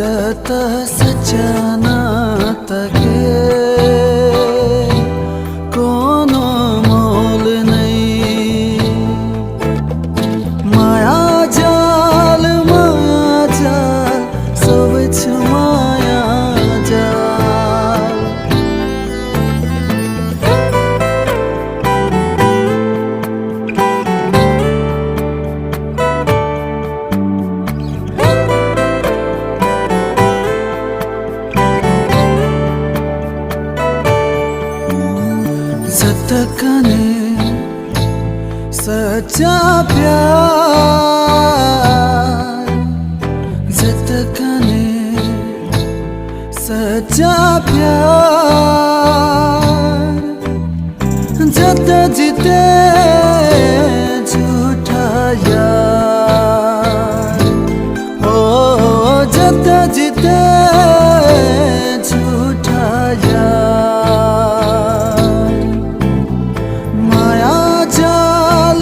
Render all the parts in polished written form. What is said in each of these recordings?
जता सच्चा नाता के कोनो मोल नहीं। माया जाल सब छ माया जाल। जतकने सच्चा प्यार, जतकने सच्चा प्यार, जत जीते झूठा यार। ओ जत जीते झूठा यार। माया जाल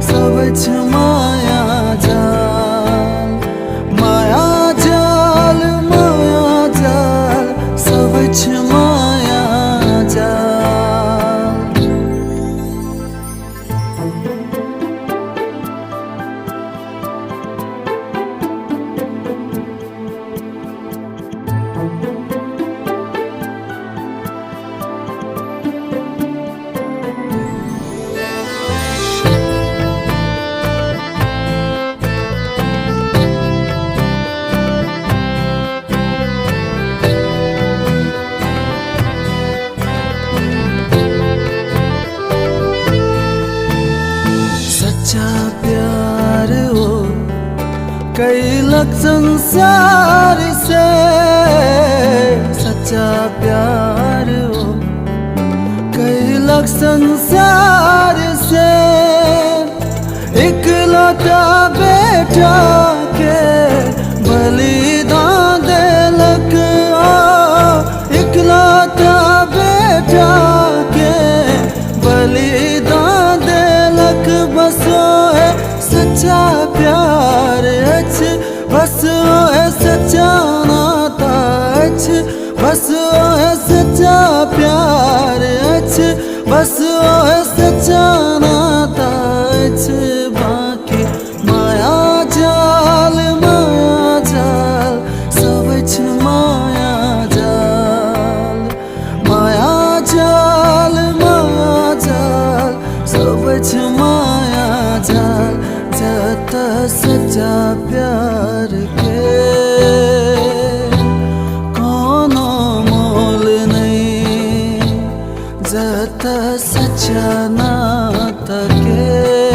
सब छ माया जाल। माया जाल सब छ माया जाल। सच्चा प्यार हो कई लाख संसार से। सच्चा प्यार हो कई लाख संसार से। इकलौता बेटा के बलिदान देलक। इकलौता बेटा के बलिदान देलक। बस है सच्चा प्यार अछि, बस है सच्चा नाता अछि। बस है सच्चा प्यार अछि, बस है सच्चा नाता अछि। बाकी माया जाल सब छ माया जाल। माया जाल सब छ माया जाल। जता सच्चा प्यार के कोनो मोल नहीं। जता सच्चा नाता के